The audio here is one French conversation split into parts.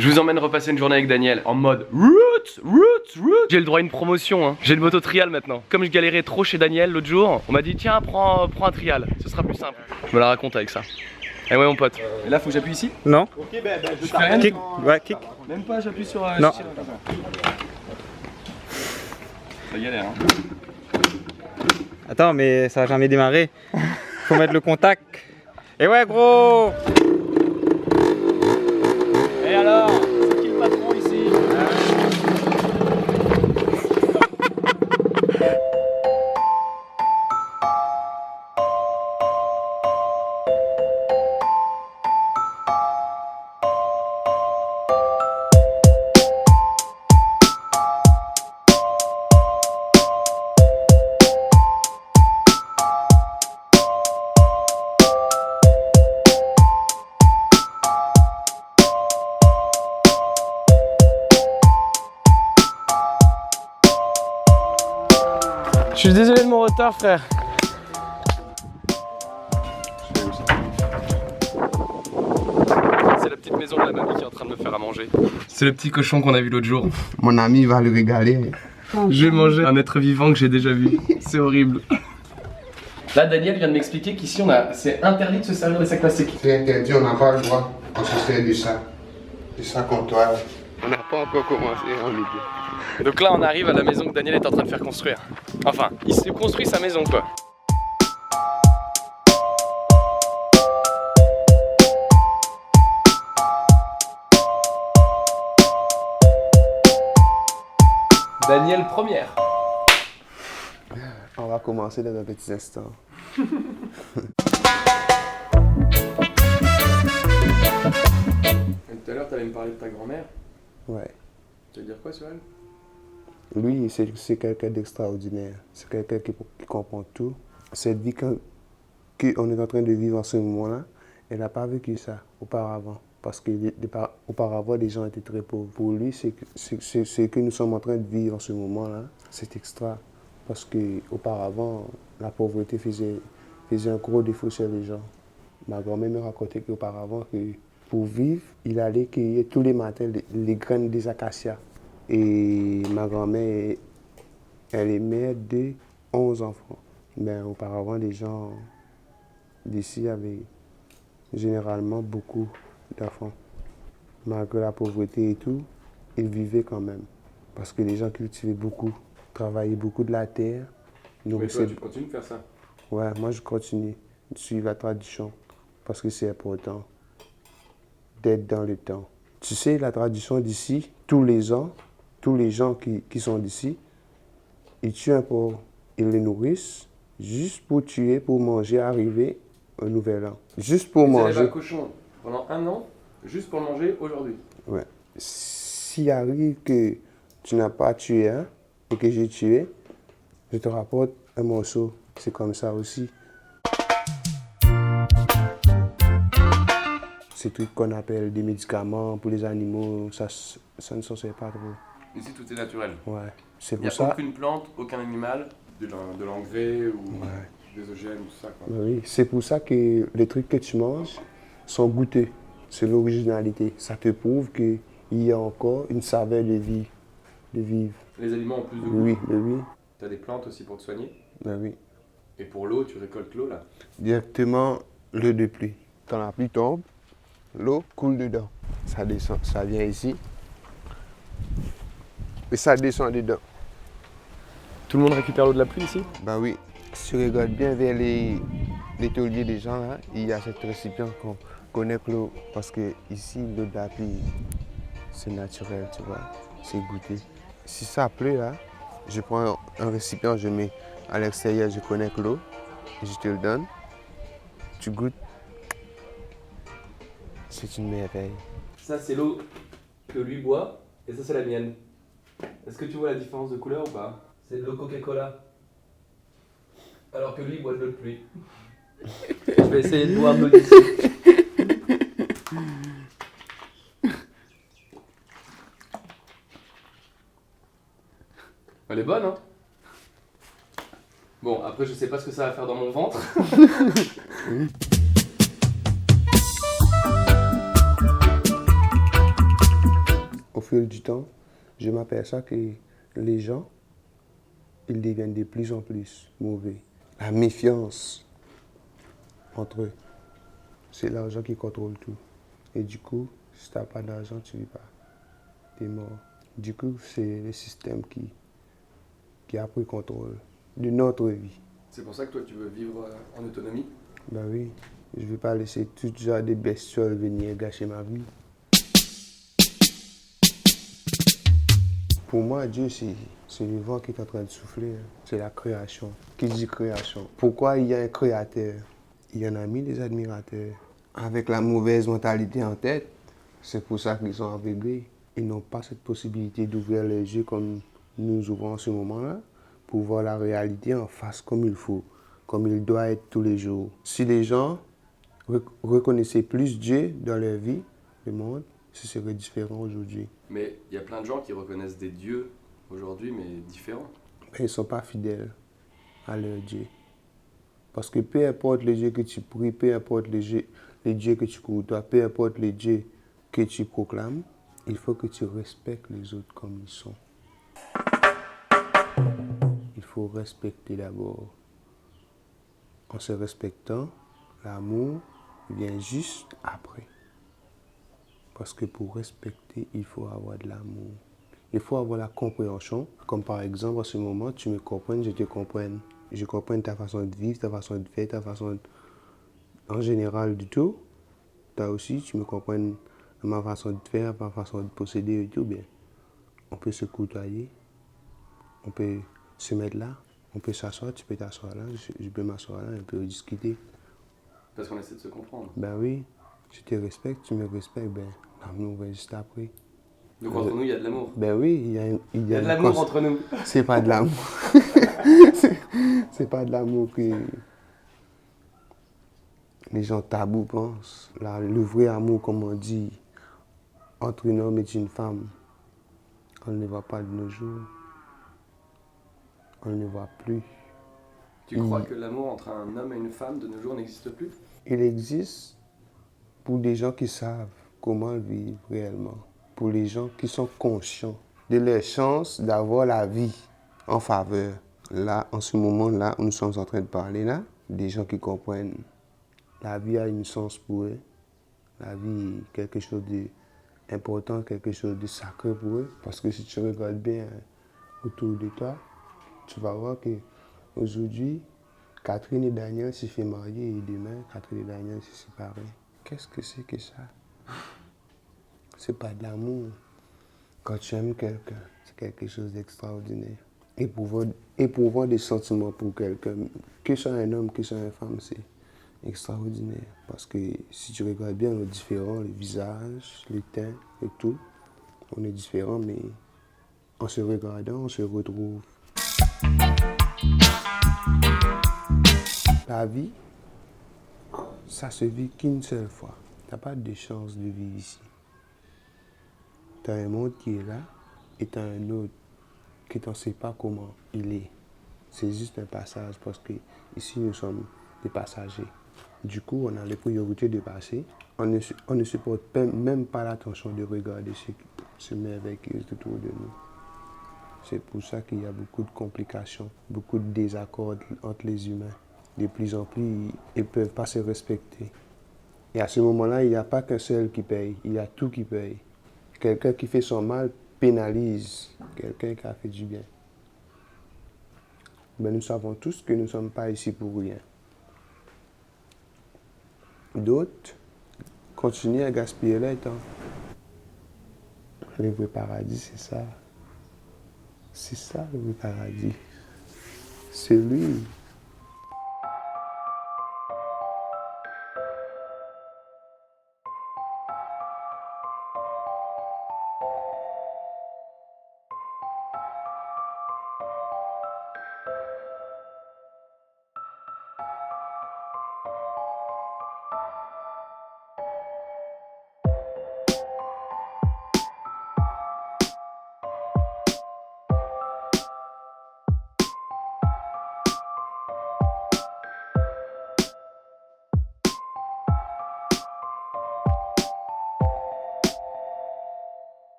Je vous emmène repasser une journée avec Daniel en mode roots. J'ai le droit à une promotion, hein. J'ai le moto trial maintenant. Comme je galérais trop chez Daniel l'autre jour, on m'a dit tiens prends un trial, ce sera plus simple. Je me la raconte avec ça. Et ouais mon pote. Et là faut que j'appuie ici? Non. Ok, ben Je fais rien. Kick. Ouais, kick. Même pas, j'appuie sur. Non. Ça galère, hein. Attends, mais ça va jamais démarrer. Faut mettre le contact. Et ouais, gros. Et alors, c'est qui le patron ici? Je suis désolé de mon retard, frère. C'est la petite maison de la mamie qui est en train de me faire à manger. C'est le petit cochon qu'on a vu l'autre jour. Mon ami va le régaler. Je vais manger un être vivant que j'ai déjà vu. C'est horrible. Là, Daniel vient de m'expliquer qu'ici, c'est interdit de se servir des sacs plastiques. C'est interdit, on n'a pas le droit. On se sert de ça. De ça comptoir. On n'a pas encore commencé en milieu. Donc là, on arrive à la maison que Daniel est en train de faire construire. Enfin, il se construit sa maison, quoi. Daniel première. On va commencer dans un petit instant. Tout à l'heure, tu allais me parler de ta grand-mère. Ouais. Tu veux dire quoi sur elle? Lui, c'est quelqu'un d'extraordinaire. C'est quelqu'un qui comprend tout. Cette vie qu'on est en train de vivre en ce moment-là, elle n'a pas vécu ça auparavant. Parce qu'auparavant, les gens étaient très pauvres. Pour lui, ce que nous sommes en train de vivre en ce moment-là, c'est extra. Parce qu'auparavant, la pauvreté faisait un gros défaut sur les gens. Ma grand-mère me racontait qu'auparavant, pour vivre, il allait cueillir tous les matins les graines des acacias. Et ma grand-mère, elle est mère de 11 enfants. Mais auparavant, les gens d'ici avaient généralement beaucoup d'enfants. Malgré la pauvreté et tout, ils vivaient quand même. Parce que les gens cultivaient beaucoup, travaillaient beaucoup de la terre. Mais toi, tu continues de faire ça? Ouais, moi je continue de suivre la tradition. Parce que c'est important d'être dans le temps. Tu sais, la tradition d'ici, tous les ans, tous les gens qui sont d'ici, ils tuent un porc, ils le nourrissent, juste pour tuer, pour manger, arriver au nouvel an. Juste pour manger. Ils élèvent un cochon pendant un an, juste pour le manger aujourd'hui. Ouais. S'il arrive que tu n'as pas tué un, et que j'ai tué, je te rapporte un morceau. C'est comme ça aussi. Ces trucs qu'on appelle des médicaments pour les animaux, ça ne s'en sert pas trop. Ici, tout est naturel. Ouais, c'est Il n'y pour a ça. aucune plante, aucun animal, de l'engrais ou des OGM ou tout ça, quoi. Oui, c'est pour ça que les trucs que tu manges sont goûteux. C'est l'originalité. Ça te prouve qu'il y a encore une saveur de vie, de vivre. Les aliments ont plus de goût. Oui, oui, Tu as des plantes aussi pour te soigner. oui. Et pour l'eau, tu récoltes l'eau là. Directement l'eau de pluie. Quand la pluie tombe, l'eau coule dedans. Ça descend, ça vient ici. Et ça descend dedans. Tout le monde récupère l'eau de la pluie ici? Ben oui. Si tu regardes bien vers les tauliers des gens là, il y a cet récipient qu'on connecte l'eau. Parce que ici, l'eau de la pluie, c'est naturel, tu vois. C'est goûté. Si ça pleut là, je prends un récipient, je mets à l'extérieur, je connecte l'eau, je te le donne. Tu goûtes. C'est une merveille. Ça, c'est l'eau que lui boit, et ça, c'est la mienne. Est-ce que tu vois la différence de couleur ou pas? C'est de l'eau Coca-Cola. Alors que lui boit de l'eau de pluie. Je vais essayer de boire de l'eau d'ici. Elle est bonne, hein? Bon, après, je sais pas ce que ça va faire dans mon ventre. au fil du temps, je m'aperçois que les gens, ils deviennent de plus en plus mauvais. La méfiance entre eux, c'est l'argent qui contrôle tout. Et du coup, si tu n'as pas d'argent, tu ne vis pas. Tu es mort. Du coup, c'est le système qui a pris contrôle de notre vie. C'est pour ça que toi, tu veux vivre en autonomie? Ben oui, je ne vais pas laisser tout genre de bestioles venir gâcher ma vie. Pour moi, Dieu, c'est le vent qui est en train de souffler. C'est la création. Qui dit création? Pourquoi il y a un créateur? Il y en a mis des admirateurs. Avec la mauvaise mentalité en tête, c'est pour ça qu'ils sont aveuglés. Ils n'ont pas cette possibilité d'ouvrir les yeux comme nous ouvrons en ce moment-là, pour voir la réalité en face comme il faut, comme il doit être tous les jours. Si les gens reconnaissaient plus Dieu dans leur vie, le monde, ce serait différent aujourd'hui. Mais il y a plein de gens qui reconnaissent des dieux aujourd'hui, mais différents. Mais ils ne sont pas fidèles à leur Dieu. Parce que peu importe les dieux que tu pries, peu importe les dieux que tu côtoies, peu importe les dieux que tu proclames, il faut que tu respectes les autres comme ils sont. Il faut respecter d'abord. En se respectant, l'amour vient juste après. Parce que pour respecter, il faut avoir de l'amour. Il faut avoir la compréhension. Comme par exemple, en ce moment, tu me comprends, je te comprenne. Je comprends ta façon de vivre, ta façon de faire, ta façon de... En général du tout. Toi aussi, tu me comprends ma façon de faire, ma façon de posséder et tout. Bien, on peut se côtoyer. On peut se mettre là. On peut s'asseoir, tu peux t'asseoir là, je peux m'asseoir là, on peut discuter. Parce qu'on essaie de se comprendre. Ben oui, je te respecte, tu me respectes, ben l'amour va juste après. Donc entre nous, il y a de l'amour. Ben oui, Il y a de l'amour entre nous. C'est pas de l'amour. C'est pas de l'amour que les gens tabous pensent. Là, le vrai amour, comme on dit, entre un homme et une femme, on ne le voit pas de nos jours. On ne le voit plus. Tu crois que l'amour entre un homme et une femme de nos jours n'existe plus? Il existe pour des gens qui savent comment vivre réellement. Pour les gens qui sont conscients de leur chance d'avoir la vie en faveur. Là, en ce moment-là, où nous sommes en train de parler là, des gens qui comprennent la vie a une chance pour eux. La vie est quelque chose d'important, quelque chose de sacré pour eux. Parce que si tu regardes bien autour de toi, tu vas voir qu'aujourd'hui, Catherine et Daniel se sont mariés et demain, Catherine et Daniel se séparent. Qu'est-ce que c'est que ça? C'est pas de l'amour. Quand tu aimes quelqu'un, c'est quelque chose d'extraordinaire. Éprouvant des sentiments pour quelqu'un, que ce soit un homme, que ce soit une femme, c'est extraordinaire. Parce que si tu regardes bien, on est différents, le visage, le teint et tout. On est différents, mais en se regardant, on se retrouve. La vie, ça se vit qu'une seule fois. Tu n'as pas de chance de vivre ici. Tu as un monde qui est là et tu as un autre qui ne sait pas comment il est. C'est juste un passage parce que ici nous sommes des passagers. Du coup, on a les priorités de passer. On ne supporte même pas l'attention de regarder ce merveille qui est autour de nous. C'est pour ça qu'il y a beaucoup de complications, beaucoup de désaccords entre les humains. De plus en plus, ils ne peuvent pas se respecter. Et à ce moment-là, il n'y a pas qu'un seul qui paye, il y a tout qui paye. Quelqu'un qui fait son mal pénalise quelqu'un qui a fait du bien. Mais nous savons tous que nous ne sommes pas ici pour rien. D'autres continuent à gaspiller leur temps. Le vrai paradis, c'est ça. C'est ça le vrai paradis. C'est lui.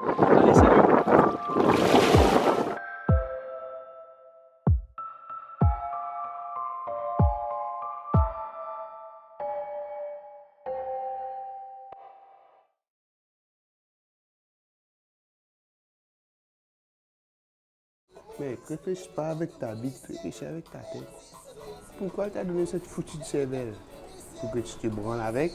Allez, salut. Mais réfléchis pas avec ta bite, réfléchis avec ta tête. Pourquoi t'as donné cette foutue cervelle? Pour que tu te branles avec